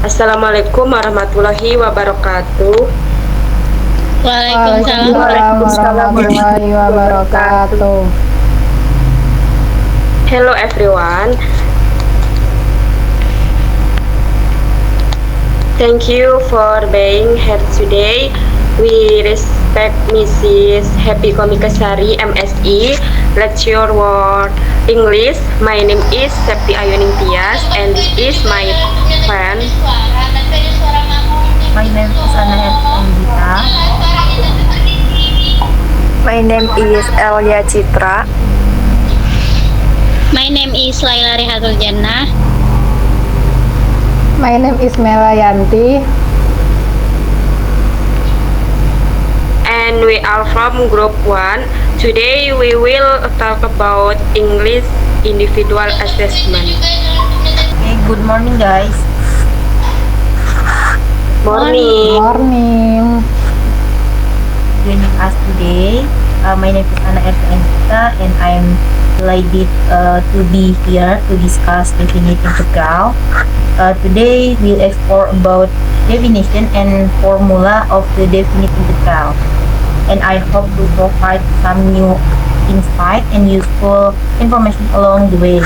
Assalamualaikum warahmatullahi wabarakatuh. Waalaikumsalam Waalaikumsalam warahmatullahi wabarakatuh. Hello everyone. Thank you for being here today. We respect Mrs. Happy Komikasari MSI, Lecture Word English. My name is Septi Ayuning Tias and this is my friend. My name is Anahet Anggita. My name is Elia Citra. My name is Laila Rihatul Jannah. My name is Melayanti. And we are from Group 1. Today we will talk about English individual assessment. Okay, good morning guys. Morning. Morning. Joining us today. My name is Anahet Anggita and I'm delighted to be here to discuss definite integral. Today we'll explore about definition and formula of the definite integral. And I hope to provide some new insight and useful information along the way.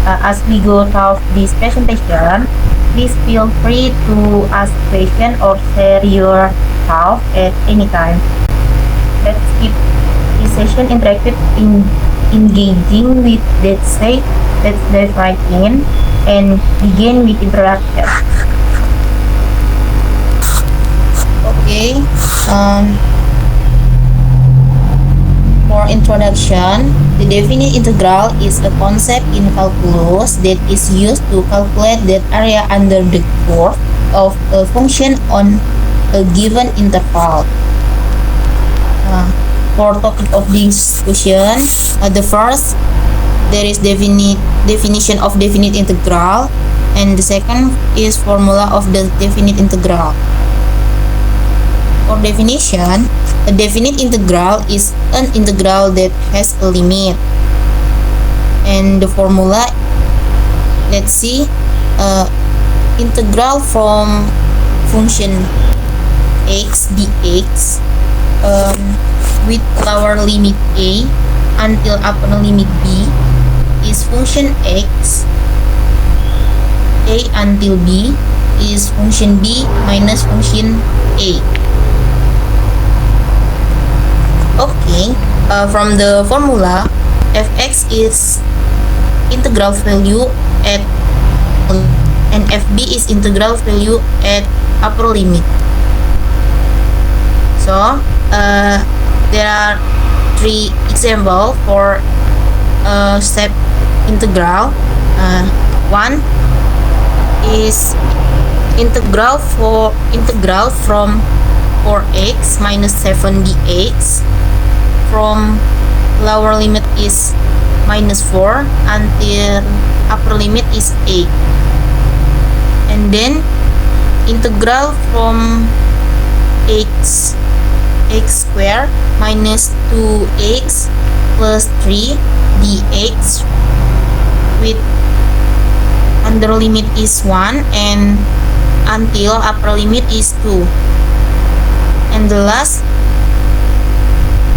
As we go through this presentation, please feel free to ask questions or share your thoughts at any time. Let's keep this session interactive, engaging with that say. Let's dive right in and begin with introduction. Okay. For introduction, the definite integral is a concept in calculus that is used to calculate that area under the curve of a function on a given interval. For topic of discussion, the first, there is definition of definite integral, and the second is formula of the definite integral. For definition, a definite integral is an integral that has a limit. And the formula, let's see, integral from function x dx with lower limit a until upper limit b is function x, a until b is function b minus function a. Okay, from the formula, fx is integral value at and fb is integral value at upper limit. So there are three examples for step integral. One is integral from 4x minus 7 dx from lower limit is minus 4 until upper limit is 8. And then integral from x squared minus 2x plus 3 dx with under limit is 1 and until upper limit is 2. And the last,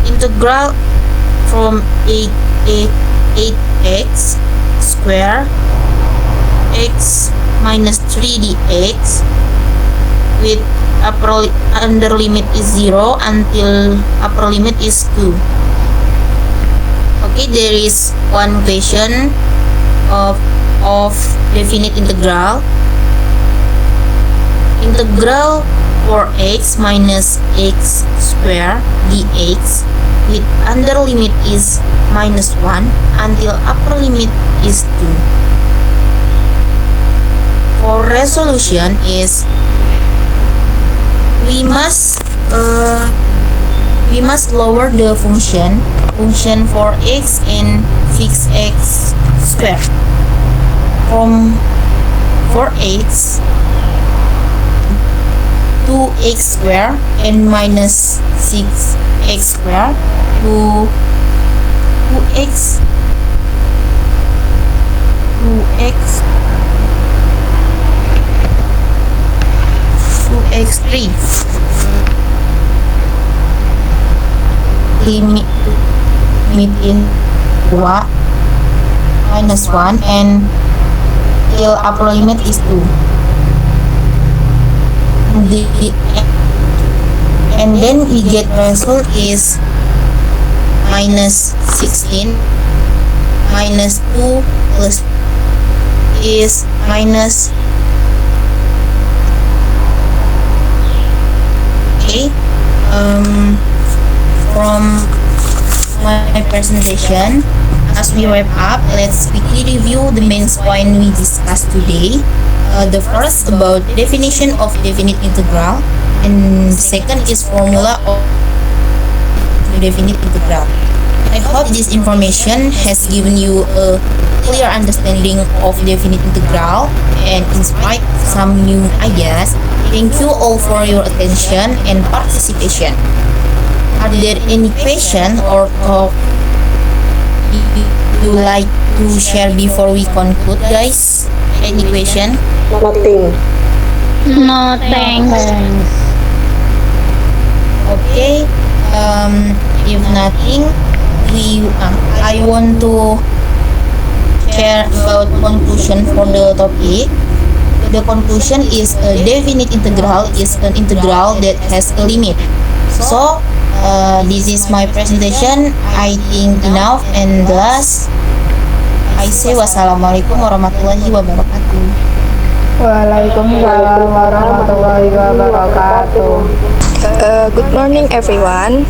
integral from 8x squared x minus 3 dx with under limit is 0 until upper limit is 2. Okay, there is one question of definite integral. Integral for x minus x squared dx with under limit is minus 1 until upper limit is 2. For resolution is we must lower the function for x and fix x squared from 4x 2x squared and minus 6x squared to 2x 2x 3. Limit in 2 minus 1 and till upper limit is 2. And then we get result is minus 16 minus 2 plus is minus. Okay, from my presentation, as we wrap up, let's quickly review the main point we discussed today. The first about definition of definite integral, and second is formula of definite integral. I hope this information has given you a clear understanding of definite integral and inspired some new ideas. Thank you all for your attention and participation. Are there any question or talk you like to share before we conclude, guys? Any question? Nothing. No thanks. Okay. If nothing, I want to share about conclusion for the topic. The conclusion is a definite integral is an integral that has a limit. So this is my presentation. I think enough, and last I say wassalamualaikum warahmatullahi wabarakatuh. Waalaikumsalam warahmatullahi wabarakatuh. Good morning, everyone.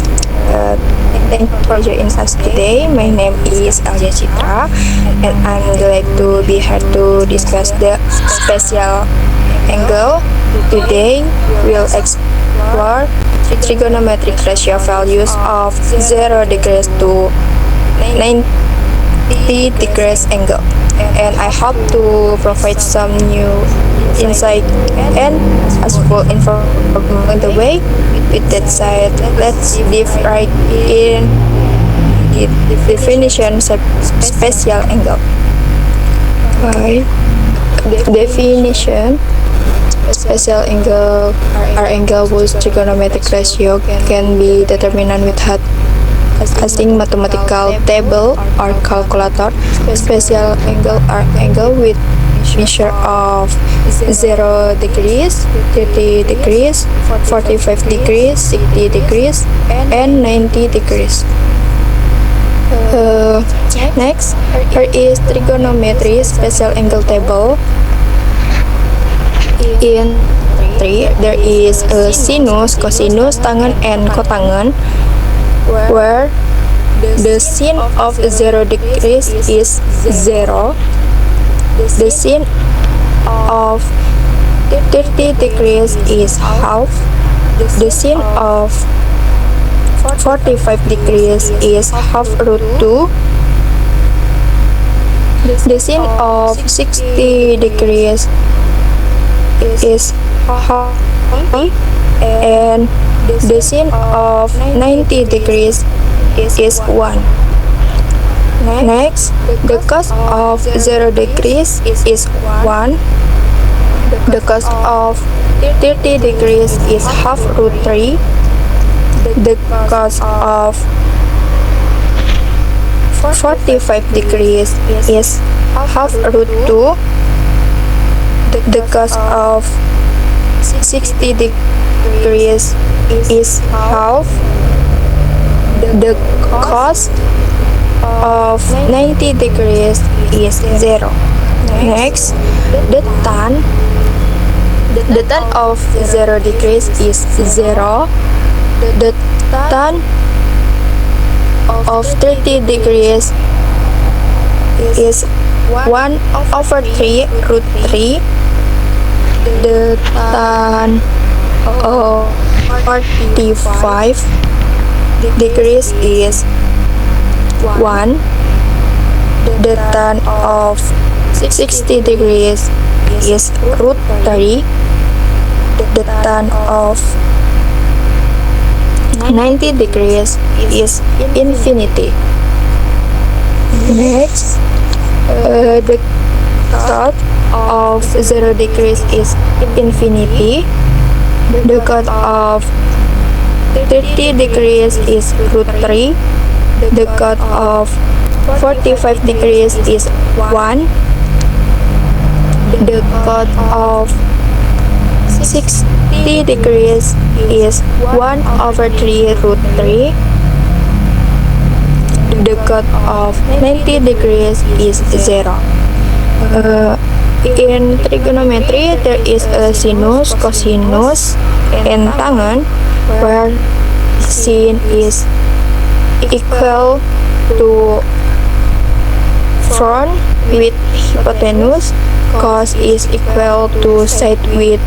Thank you for joining us today. My name is Elia Citra, and I'm glad to be here to discuss the special angle. Today, we'll explore trigonometric ratio values of 0 degrees to 90 degrees angle. And I hope to provide some new insight and useful information along the way. With that said, let's dive right in the definition of special angle. By definition, special angle are angle whose trigonometric ratio can be determined with using mathematical table or calculator. Special angle are angle with measure of 0 degrees, 30 degrees, 45 degrees, 60 degrees, and 90 degrees. Next, here is trigonometry special angle table. In 3, there is a sinus, cosinus, tangent, and cotangent, where the sin of 0 degrees is 0. The sin of 30 degrees is half. The sin of 45 degrees is half root 2. The sin of 60 degrees is half, and the sin of 90 degrees is 1. Next, the cos of 0 degrees is 1. The cos of 30 degrees is half root 3. The cos of 45 degrees is half root 2. The cos of 60 degrees is half. The cos of 90 degrees is 0. Next, the tan of 0 degrees is 0. The tan of 30 degrees is 1 over 3 root 3. The tan of 45 degrees is 1. The tan of 60 degrees is root 3. The tan of 90 degrees is infinity. Next, the cos of 0 degrees is infinity. The cot of 30 degrees is root 3. The cot of 45 degrees is 1. The cot of 60 degrees is 1 over 3 root 3. The cot of 90 degrees is 0. In trigonometry, there is a sinus, cosinus, and tangent, where sin is equal to front with hypotenuse, cos is equal to side with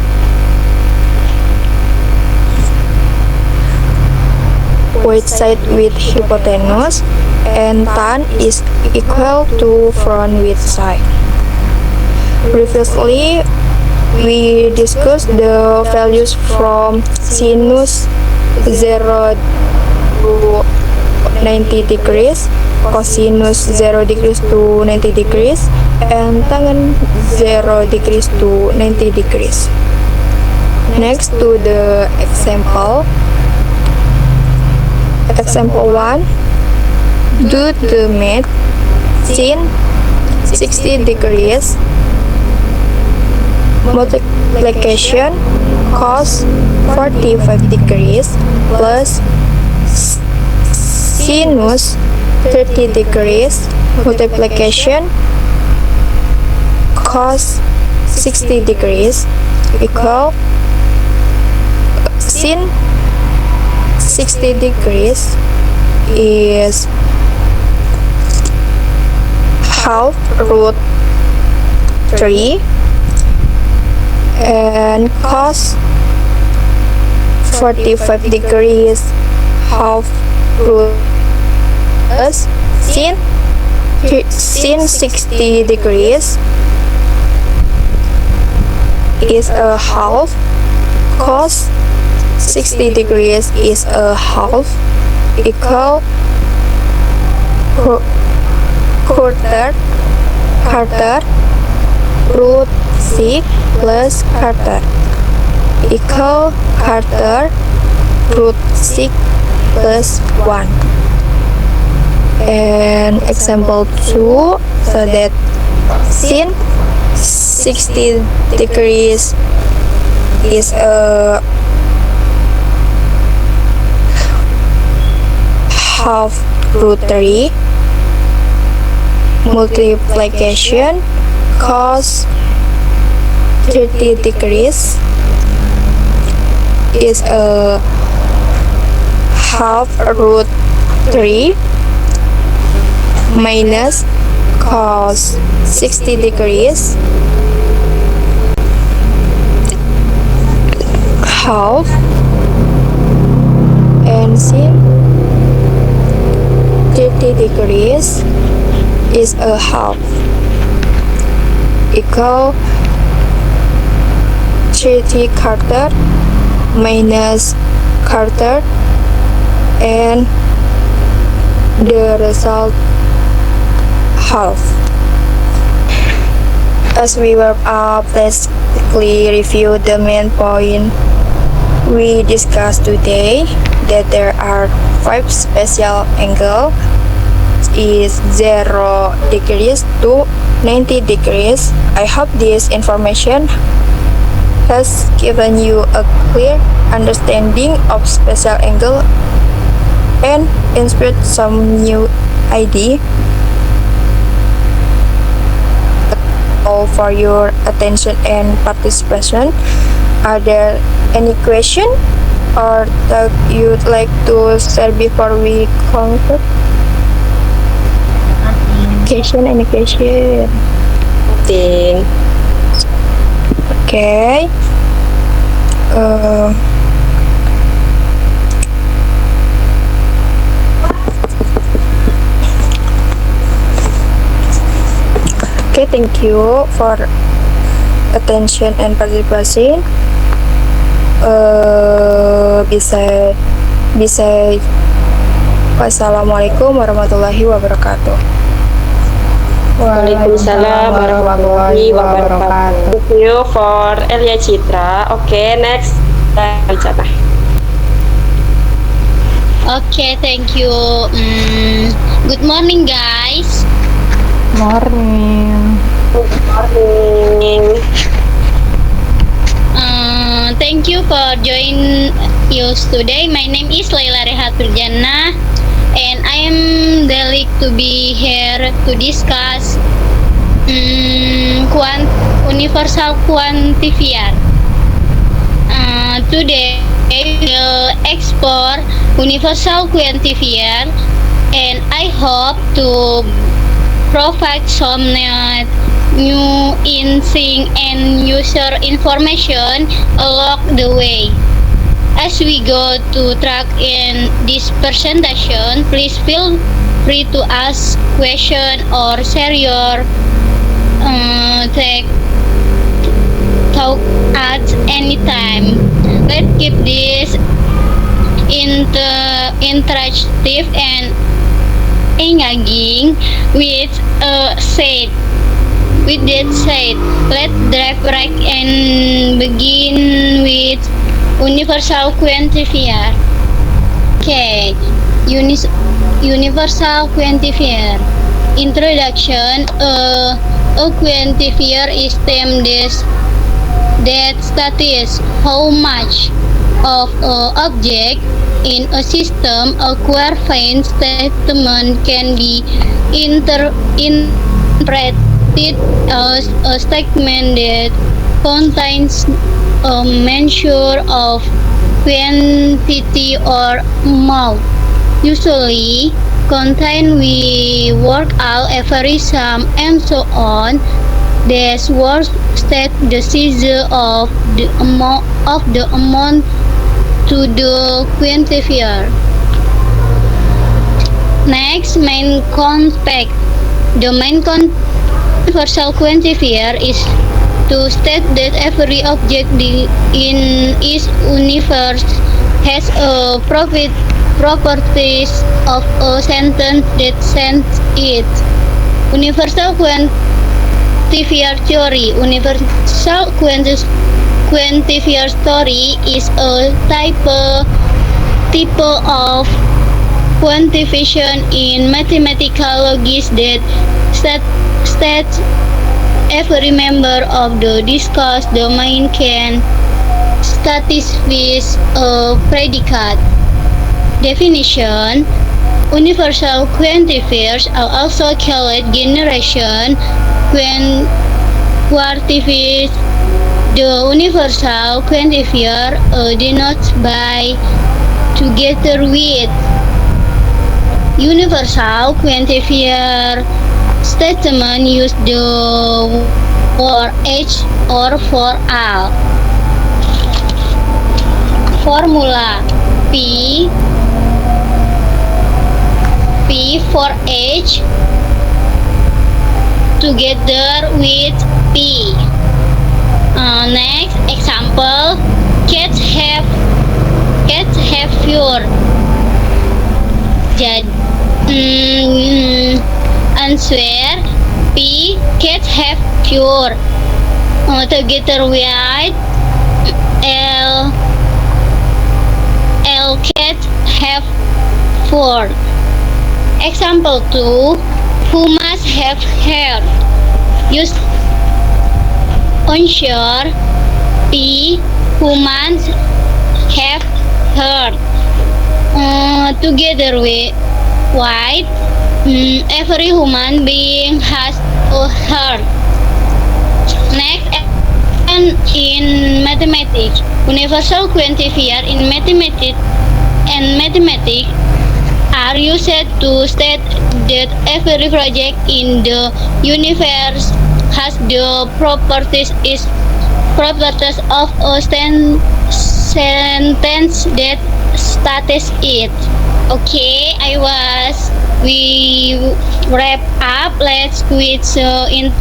hypotenuse, and tan is equal to front with side. Previously, we discussed the values from sinus 0 to 90 degrees, cosinus 0 degrees to 90 degrees, and tangent 0 degrees to 90 degrees. Next to the example. Example 1. Do the math. Sin 60 degrees multiplication cos 45 degrees plus sinus 30 degrees multiplication cos 60 degrees equal sin 60 degrees is half root 3, and cos 45 degrees half root plus sin 60 degrees is a half, cos 60 degrees is a half, equal quarter root 6 plus quarter equal quarter root 6 plus 1. And example 2, so that sin 60 degrees is a half root 3 multiplication cos 30 degrees is a half root 3 minus cos 60 degrees half, and sin 30 degrees is a half, equal 30 quarter minus quarter, and the result half. As we wrap up, let's quickly review the main point we discussed today, that there are 5 special angles is 0 degrees to 90 degrees. I hope this information has given you a clear understanding of special angle and inspired some new idea. All for your attention and participation. Are there any question or that you'd like to share before we conclude? Nothing. Any question? Nothing. Okay. Okay, thank you for attention and participation. Bisa wassalamualaikum warahmatullahi wabarakatuh. Waalaikumsalam warahmatullahi wabarakatuh. Thank you for Elia Citra. Okay, next bicara. Okay, thank you. Good morning, guys. Morning. Good morning. Thank you for joining us today. My name is Laila Rehat Purjana, and I am delighted to be here to discuss universal quantifier. Today we will explore universal quantifier, and I hope to provide some new insight and user information along the way. As we go to track in this presentation, please feel free to ask questions or share your thought at any time. Let's keep this interactive and engaging with that said, let's dive right and begin with universal quantifier. Okay, universal quantifier. Introduction. A quantifier is term that states how much of an object in a system. A quantified statement can be interpreted as a statement that contains a measure of quantity or amount, usually contain we work out every sum and so on. This word state the size of the amount to the quantifier. Next, main concept. The main universal quantifier is to state that every object in its universe has a properties of a sentence that sends it. Universal quantifier theory. Universal quantifier theory is a type of quantification in mathematical logic that states every member of the discussed domain can satisfy a predicate. Definition. Universal quantifiers are also called generation quantifiers. The universal quantifier denotes by together with. Universal quantifier statement use the for each or for all. Formula. P for H together with P. Next example, cats have fur. Jadi answer P, cats have fur. Together with L, cats have fur. Example 2, who must have hair. Use unsure. P, humans have hair. Together with white, every human being has a hair. Next, and in mathematics, universal quantifier in mathematics are used to state that every project in the universe has the properties of a sentence that states it. Okay, we wrap up. Let's in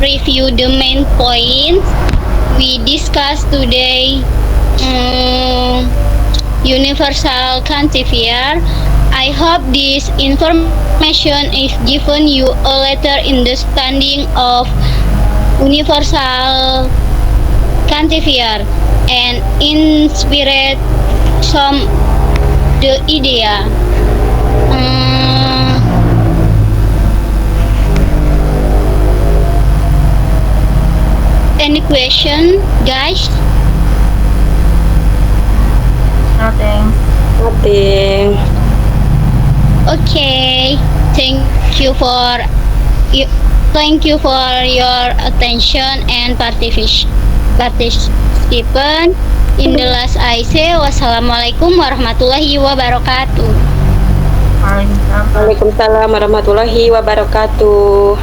review the main points we discussed today. Universal quantifier. I hope this information is given you a better understanding of universal quantifier. and inspired some the idea. Any question, guys? Nothing. Nothing. Okay. Thank you for your attention and participation. In the last I say wassalamualaikum warahmatullahi wabarakatuh. Waalaikumsalam warahmatullahi wabarakatuh.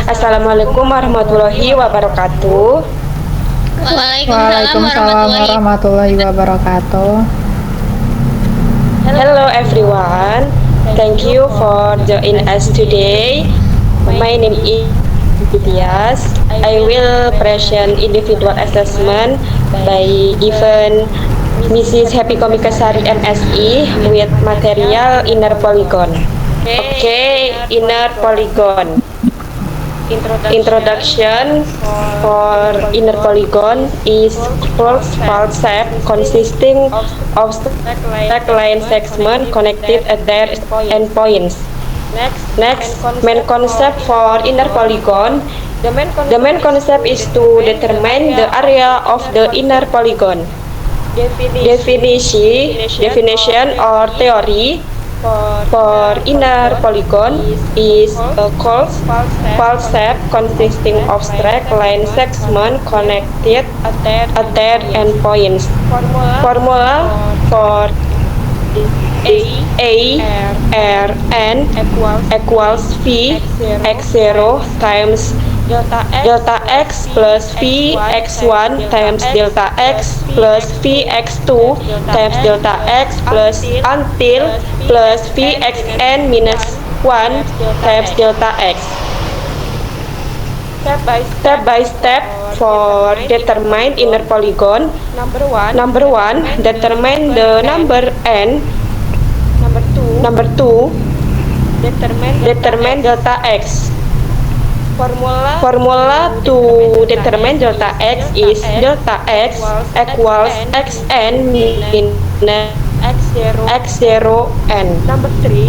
Assalamualaikum warahmatullahi wabarakatuh. Waalaikumsalam warahmatullahi wabarakatuh. Hello everyone. Thank you for joining us today. My name is Tias. I will present individual assessment by given Mrs. Happy Komikasari MSI with material inner polygon. Okay, inner polygon. Introduction for inner polygon is closed pulse shape consisting of stack line segment connected at their endpoints. Next, main concept for inner polygon. The main concept is to determine the area of the inner polygon. Definition or theory for inner polygon is a closed pulse shape consisting of straight line segment connected at their endpoints. Formula for A R N equals V x0 times delta x plus V x1 times delta x plus V x2 times delta x plus until plus V xn minus 1 times delta x. Step by step for determine inner polygon. Number one, determine the number n. Number two, determine delta x. Formula to determine delta x is delta x equals xn minus x0 n.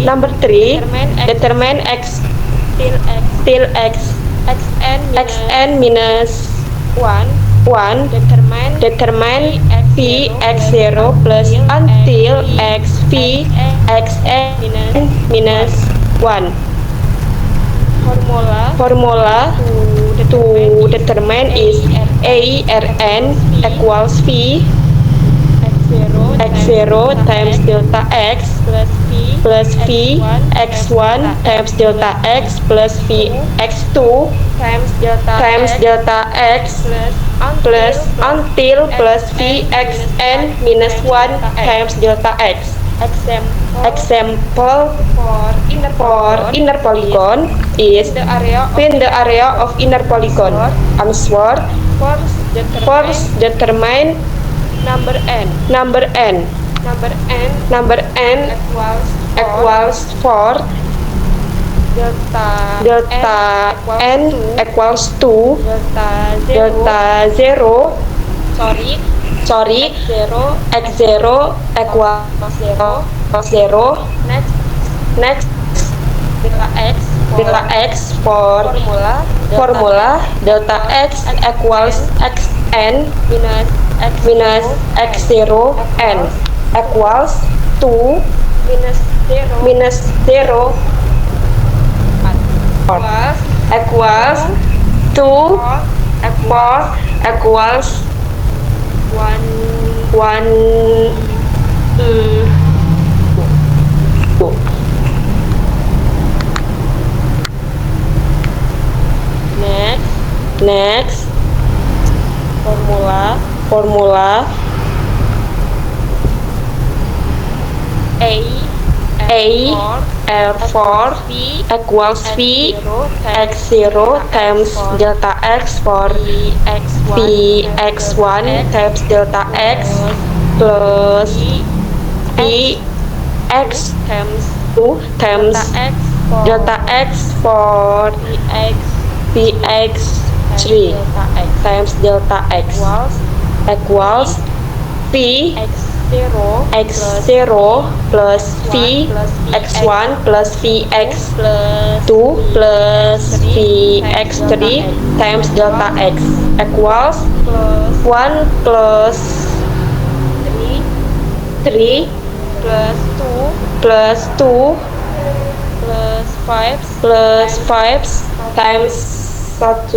Number three, determine x till xn minus 1. Determine V x0 plus until x V xn minus 1. Formula to determine is A Rn equals V x0 times delta x plus V x1 times delta x plus V x2 times delta x plus until plus V xn minus 1 times delta x. Example for inner polygon is find the area of inner polygon. Answer. First determine number n equals 4. Delta n equals 2. Delta 0 x0 equals 0. Next delta x for formula delta x equals xn minus x0 n equals 2 minus 0 equals 2 equals 1 Next formula R4 equals V x0 times delta x for V x1 times delta x plus V x2 times delta x for V x 3 times delta x equals v x0 plus v x1 plus v x2 plus v x3 times delta x equals 1 plus 3 plus 2 plus 5 times 1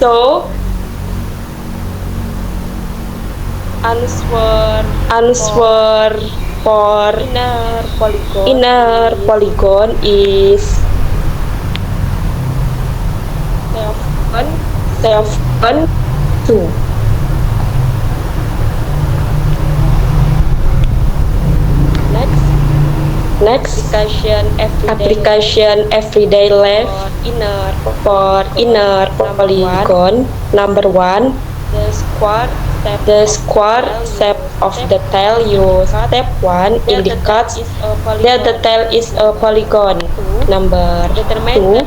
so answer for inner polygon is 7 2. Next, application everyday life for inner polygon. Number 1, the square shape of the tail used. Step 1 indicates that the tail is a polygon. Number 2,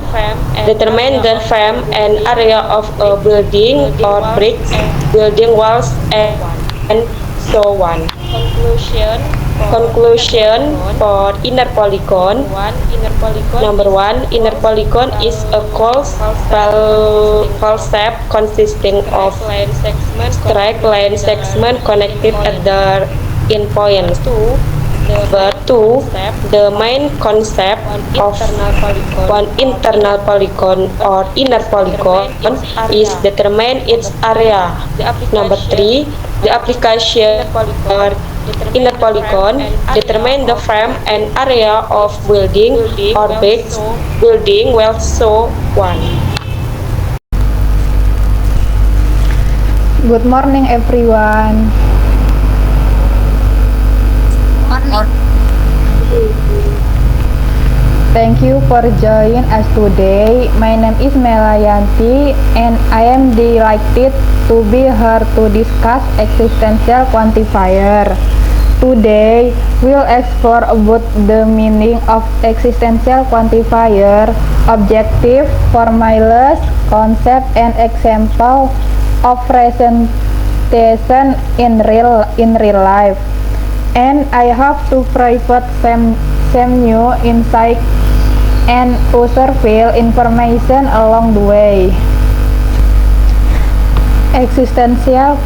determine the frame and area of a building or bricks, building walls, and so on. Conclusion for inner polygon. Number 1, inner polygon is a closed shape consisting of straight line segment connected at the endpoints. Number 2, the main concept of one internal polygon or inner polygon is determine its area. Number 3, the application for inner polygon, determine the frame and area of building or bricks, building well so on. Good morning, everyone. Thank you for joining us today. My name is Melayanti and I am delighted to be here to discuss existential quantifier. Today, we'll explore about the meaning of existential quantifier, objective, formulas, concept, and example of presentation in real life. And I hope to provide some new insight and useful information along the way. Existential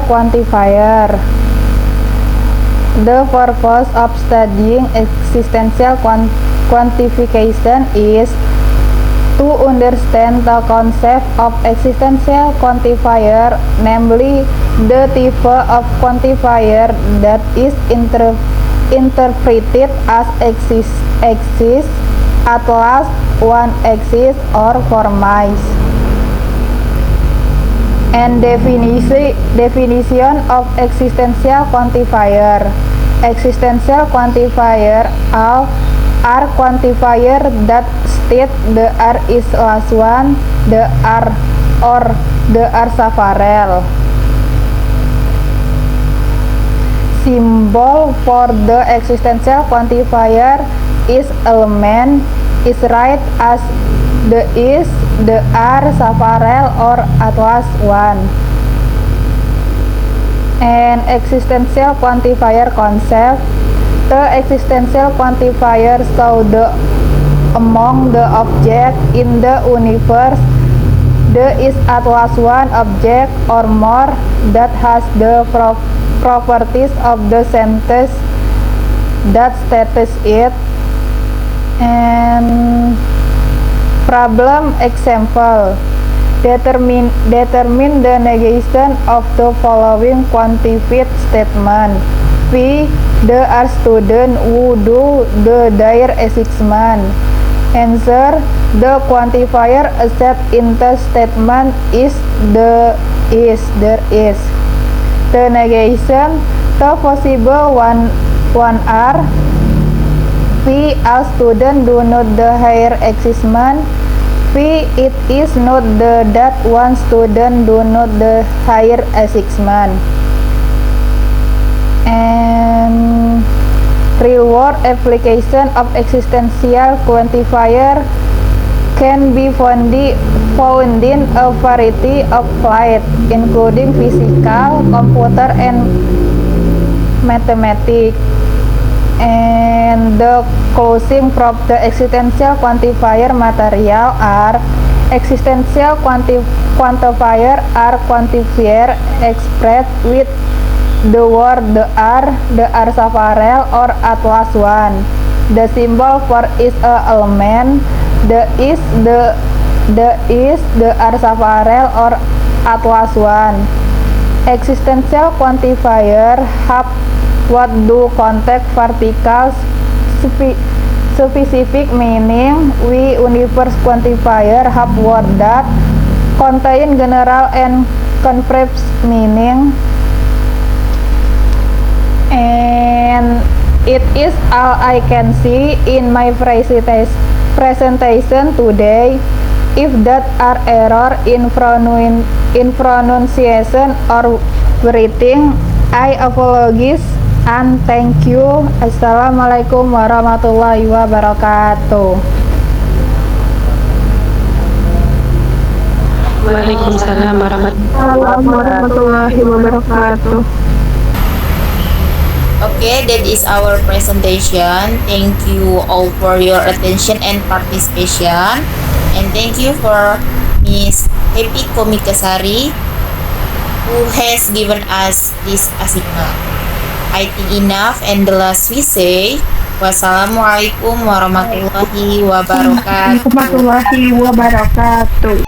quantifier. The purpose of studying existential quantification is to understand the concept of existential quantifier, namely the type of quantifier that is interpreted as exists at last one exists or forms. And definition of existential quantifier. Existential quantifier are quantifier that state the R is last one, the R or the R several. Symbol for the existential quantifier is element is right as the is, the R several or at last one. And existential quantifier concept. The existential quantifier show the among the objects in the universe there is at last one object or more that has the properties of the sentence that status it. And problem example, determine the negation of the following quantified statement. P. There are students who do their assessment. Answer. The quantifier accept in the statement is there is. The negation. The possible one are P. All students do not the higher assessment. P. It is not the that one student do not the higher assessment. And Real-world application of existential quantifier can be found in a variety of fields, including physical, computer, and mathematics. And the closing from the existential quantifier material are existential quantifier are quantifier expressed with the word the R Safarel or Atlas 1. The symbol for each element, the R Safarel or Atlas 1. Existential quantifier have what do contact vertical specific meaning. We universe quantifier have word that contain general and convex meaning. And it is all I can see in my presentation today. If that are error in pronunciation or writing, I apologize and thank you. Assalamualaikum warahmatullahi wabarakatuh. Waalaikumsalam warahmatullahi wabarakatuh. Okay, that is our presentation. Thank you all for your attention and participation. And thank you for Miss Happy Komikasari who has given us this assignment. I think enough, and the last we say, wassalamualaikum warahmatullahi wabarakatuh. Warahmatullahi wabarakatuh.